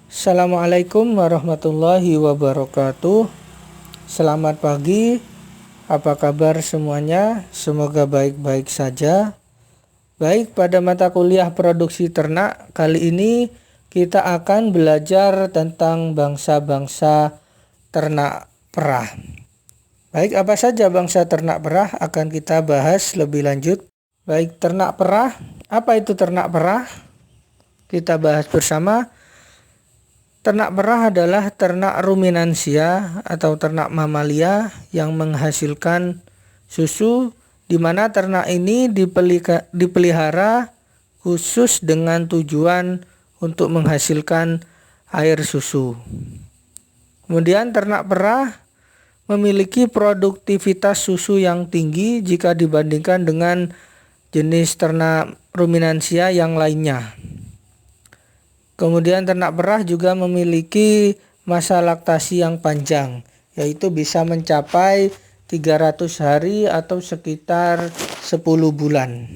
Assalamualaikum warahmatullahi wabarakatuh. Selamat pagi, apa kabar semuanya? Semoga baik-baik saja. Baik, pada mata kuliah produksi ternak kali ini kita akan belajar tentang bangsa-bangsa ternak perah. Baik, apa saja bangsa ternak perah akan kita bahas lebih lanjut. Baik, ternak perah. Apa itu ternak perah? Kita bahas bersama. Ternak perah adalah ternak ruminansia atau ternak mamalia yang menghasilkan susu, di mana ternak ini dipelihara khusus dengan tujuan untuk menghasilkan air susu. Kemudian ternak perah memiliki produktivitas susu yang tinggi jika dibandingkan dengan jenis ternak ruminansia yang lainnya. Kemudian ternak perah juga memiliki masa laktasi yang panjang, yaitu bisa mencapai 300 hari atau sekitar 10 bulan.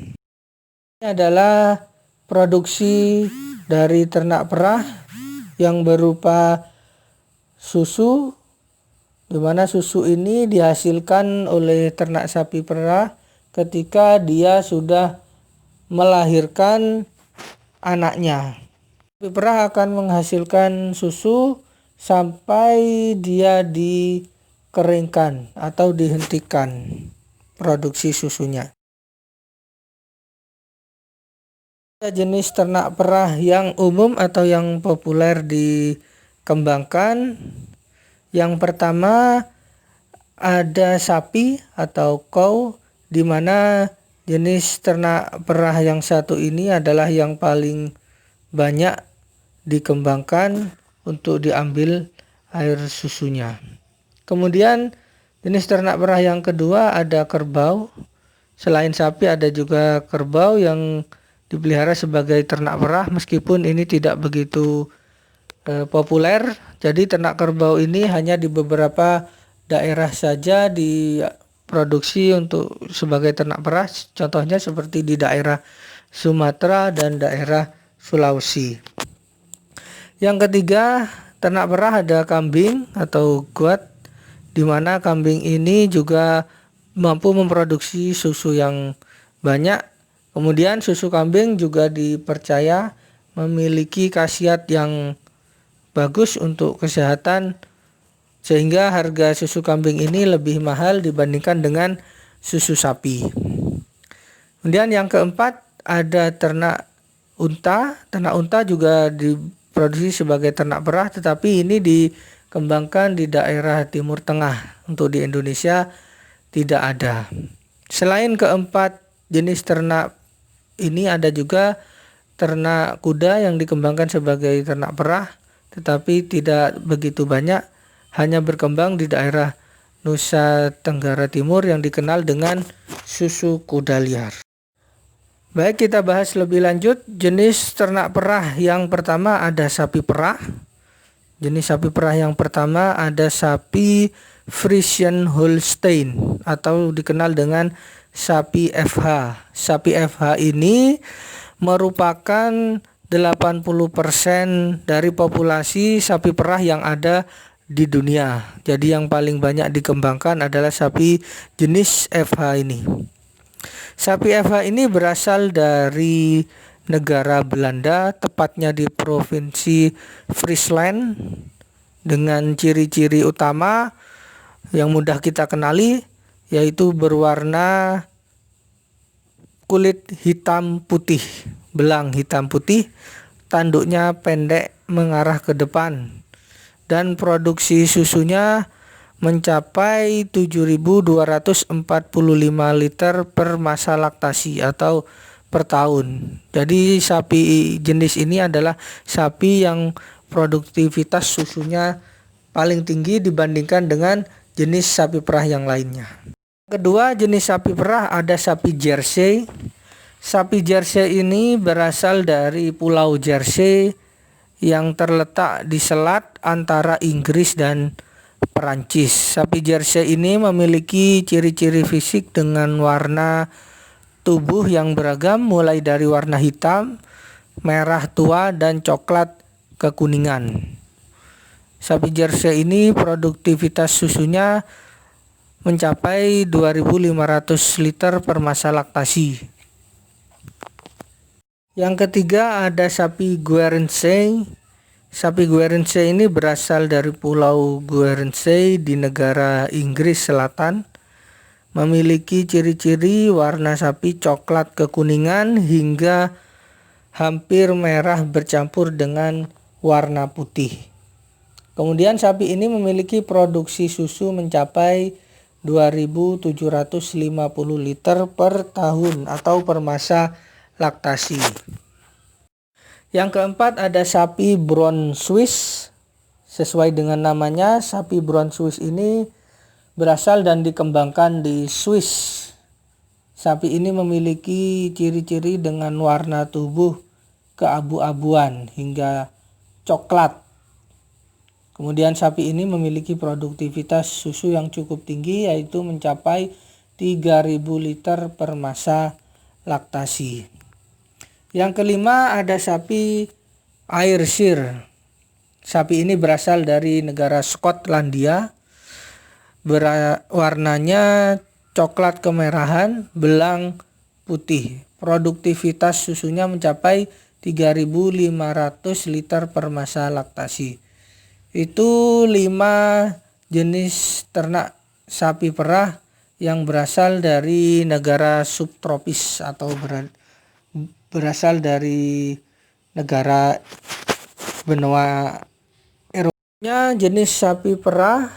Ini adalah produksi dari ternak perah yang berupa susu, di mana susu ini dihasilkan oleh ternak sapi perah ketika dia sudah melahirkan anaknya. Sapi perah akan menghasilkan susu sampai dia dikeringkan atau dihentikan produksi susunya. Ada jenis ternak perah yang umum atau yang populer dikembangkan. Yang pertama ada sapi atau cow, di mana jenis ternak perah yang satu ini adalah yang paling banyak dikembangkan untuk diambil air susunya. Kemudian jenis ternak perah yang kedua ada kerbau. Selain sapi ada juga kerbau yang dipelihara sebagai ternak perah, meskipun ini tidak begitu populer. Jadi ternak kerbau ini hanya di beberapa daerah saja diproduksi untuk sebagai ternak perah. Contohnya seperti di daerah Sumatera dan daerah Sulawesi. Yang ketiga, ternak perah ada kambing atau goat, di mana kambing ini juga mampu memproduksi susu yang banyak. Kemudian susu kambing juga dipercaya memiliki khasiat yang bagus untuk kesehatan, sehingga harga susu kambing ini lebih mahal dibandingkan dengan susu sapi. Kemudian yang keempat ada ternak unta. Ternak unta juga diproduksi sebagai ternak perah, tetapi ini dikembangkan di daerah Timur Tengah. Untuk di Indonesia tidak ada. Selain keempat jenis ternak ini ada juga ternak kuda yang dikembangkan sebagai ternak perah, tetapi tidak begitu banyak, hanya berkembang di daerah Nusa Tenggara Timur yang dikenal dengan susu kuda liar. Baik, kita bahas lebih lanjut jenis ternak perah. Yang pertama ada sapi perah. Jenis sapi perah yang pertama ada sapi Friesian Holstein atau dikenal dengan sapi FH. Sapi FH ini merupakan 80% dari populasi sapi perah yang ada di dunia. Jadi yang paling banyak dikembangkan adalah sapi jenis FH ini. Sapi FH ini berasal dari negara Belanda, tepatnya di provinsi Friesland, dengan ciri-ciri utama yang mudah kita kenali, yaitu berwarna kulit hitam putih, belang hitam putih, tanduknya pendek mengarah ke depan, dan produksi susunya mencapai 7.245 liter per masa laktasi atau per tahun. Jadi sapi jenis ini adalah sapi yang produktivitas susunya paling tinggi dibandingkan dengan jenis sapi perah yang lainnya. Kedua, jenis sapi perah ada sapi Jersey. Sapi Jersey ini berasal dari Pulau Jersey yang terletak di selat antara Inggris dan Perancis. Sapi Jersey ini memiliki ciri-ciri fisik dengan warna tubuh yang beragam, mulai dari warna hitam, merah tua, dan coklat kekuningan. Sapi Jersey ini produktivitas susunya mencapai 2.500 liter per masa laktasi. Yang ketiga ada sapi Guernsey. Sapi Guernsey ini berasal dari Pulau Guernsey di negara Inggris Selatan. Memiliki ciri-ciri warna sapi coklat kekuningan hingga hampir merah bercampur dengan warna putih. Kemudian sapi ini memiliki produksi susu mencapai 2.750 liter per tahun atau per masa laktasi. Yang keempat ada sapi Brown Swiss. Sesuai dengan namanya, sapi Brown Swiss ini berasal dan dikembangkan di Swiss. Sapi ini memiliki ciri-ciri dengan warna tubuh keabu-abuan hingga coklat. Kemudian sapi ini memiliki produktivitas susu yang cukup tinggi, yaitu mencapai 3.000 liter per masa laktasi. Yang kelima ada sapi Ayrshire. Sapi ini berasal dari negara Skotlandia. Warnanya coklat kemerahan, belang putih. Produktivitas susunya mencapai 3.500 liter per masa laktasi. Itu 5 jenis ternak sapi perah yang berasal dari negara subtropis atau berasal dari negara benua Eropa. Jenis sapi perah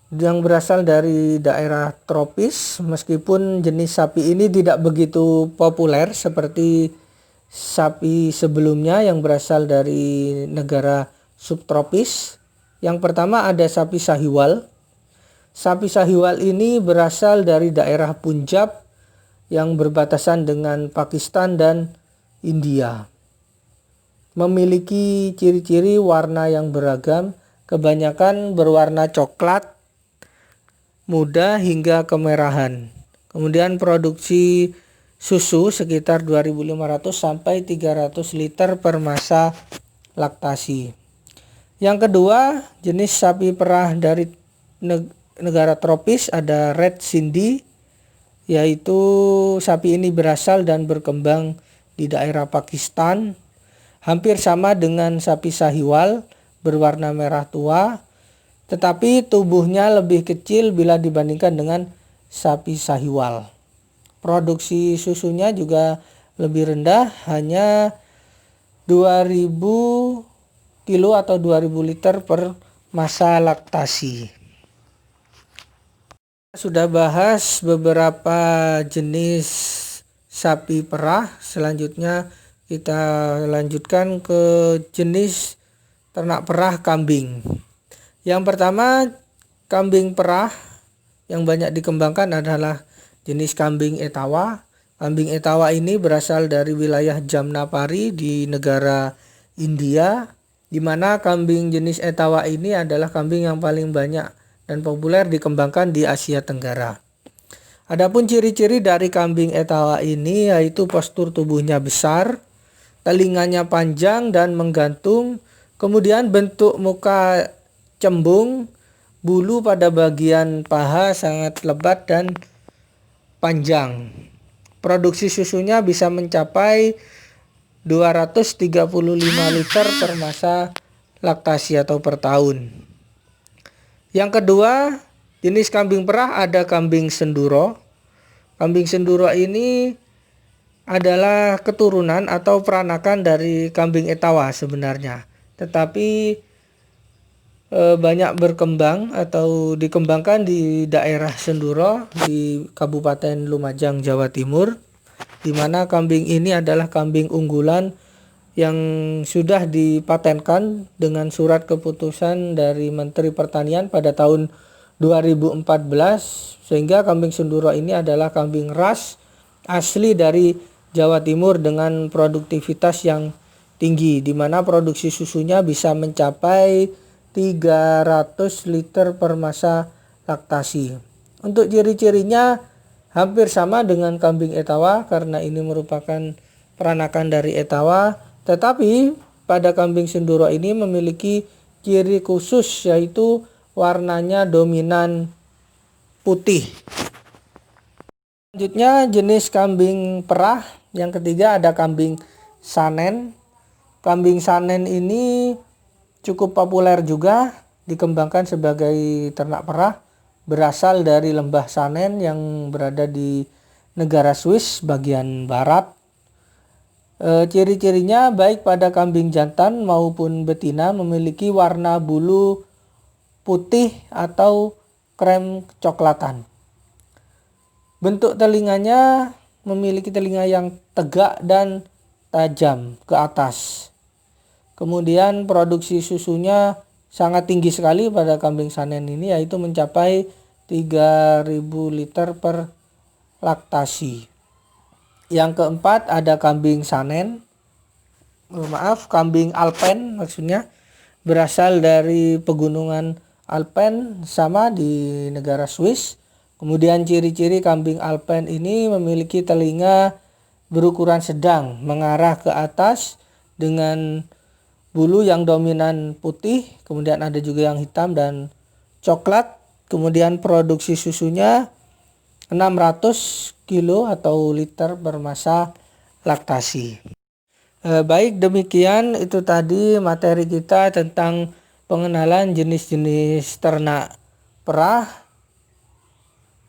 yang berasal dari daerah tropis, meskipun jenis sapi ini tidak begitu populer seperti sapi sebelumnya yang berasal dari negara subtropis. Yang pertama ada sapi Sahiwal. Sapi Sahiwal ini berasal dari daerah Punjab yang berbatasan dengan Pakistan dan India. Memiliki ciri-ciri warna yang beragam, kebanyakan berwarna coklat muda hingga kemerahan. Kemudian produksi susu sekitar 2.500 sampai 300 liter per masa laktasi. Yang kedua, jenis sapi perah dari negara tropis ada Red Sindhi, yaitu sapi ini berasal dan berkembang di daerah Pakistan. Hampir sama dengan sapi Sahiwal, berwarna merah tua, tetapi tubuhnya lebih kecil bila dibandingkan dengan sapi Sahiwal. Produksi susunya juga lebih rendah, hanya 2.000 kilo atau 2.000 liter per masa laktasi. Sudah bahas beberapa jenis sapi perah. Selanjutnya kita lanjutkan ke jenis ternak perah kambing. Yang pertama, kambing perah yang banyak dikembangkan adalah jenis kambing Etawa. Kambing Etawa ini berasal dari wilayah Jamnapari di negara India, di mana kambing jenis Etawa ini adalah kambing yang paling banyak dan populer dikembangkan di Asia Tenggara. Adapun ciri-ciri dari kambing Etawa ini yaitu postur tubuhnya besar, telinganya panjang dan menggantung, kemudian bentuk muka cembung, bulu pada bagian paha sangat lebat dan panjang. Produksi susunya bisa mencapai 235 liter per masa laktasi atau per tahun. Yang kedua, jenis kambing perah ada kambing Senduro. Kambing Senduro ini adalah keturunan atau peranakan dari kambing Etawa sebenarnya, tetapi banyak berkembang atau dikembangkan di daerah Senduro di Kabupaten Lumajang, Jawa Timur, di mana kambing ini adalah kambing unggulan yang sudah dipatenkan dengan surat keputusan dari Menteri Pertanian pada tahun 2014, sehingga kambing Senduro ini adalah kambing ras asli dari Jawa Timur dengan produktivitas yang tinggi, di mana produksi susunya bisa mencapai 300 liter per masa laktasi. Untuk ciri-cirinya hampir sama dengan kambing Etawa karena ini merupakan peranakan dari Etawa, tetapi pada kambing Sinduro ini memiliki ciri khusus, yaitu warnanya dominan putih. Selanjutnya jenis kambing perah. Yang ketiga ada kambing Sanen. Kambing Sanen ini cukup populer juga, dikembangkan sebagai ternak perah, berasal dari lembah Sanen yang berada di negara Swiss bagian barat. Ciri-cirinya baik pada kambing jantan maupun betina memiliki warna bulu putih atau krem coklatan. Bentuk telinganya memiliki telinga yang tegak dan tajam ke atas. Kemudian produksi susunya sangat tinggi sekali pada kambing Sanen ini, yaitu mencapai 3.000 liter per laktasi. Yang keempat ada kambing Sanen. Kambing Alpen maksudnya, berasal dari pegunungan Alpen sama di negara Swiss. Kemudian ciri-ciri kambing Alpen ini memiliki telinga berukuran sedang mengarah ke atas dengan bulu yang dominan putih, kemudian ada juga yang hitam dan coklat. Kemudian produksi susunya 600 kilo atau liter per masa laktasi. Baik, demikian itu tadi materi kita tentang pengenalan jenis-jenis ternak perah.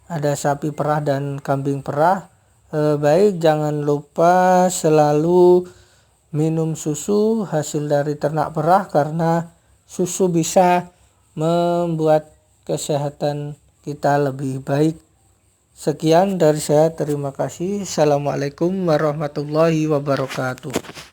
Ada sapi perah dan kambing perah. Baik, jangan lupa selalu minum susu hasil dari ternak perah, karena susu bisa membuat kesehatan kita lebih baik. Sekian dari saya, terima kasih. Assalamualaikum warahmatullahi wabarakatuh.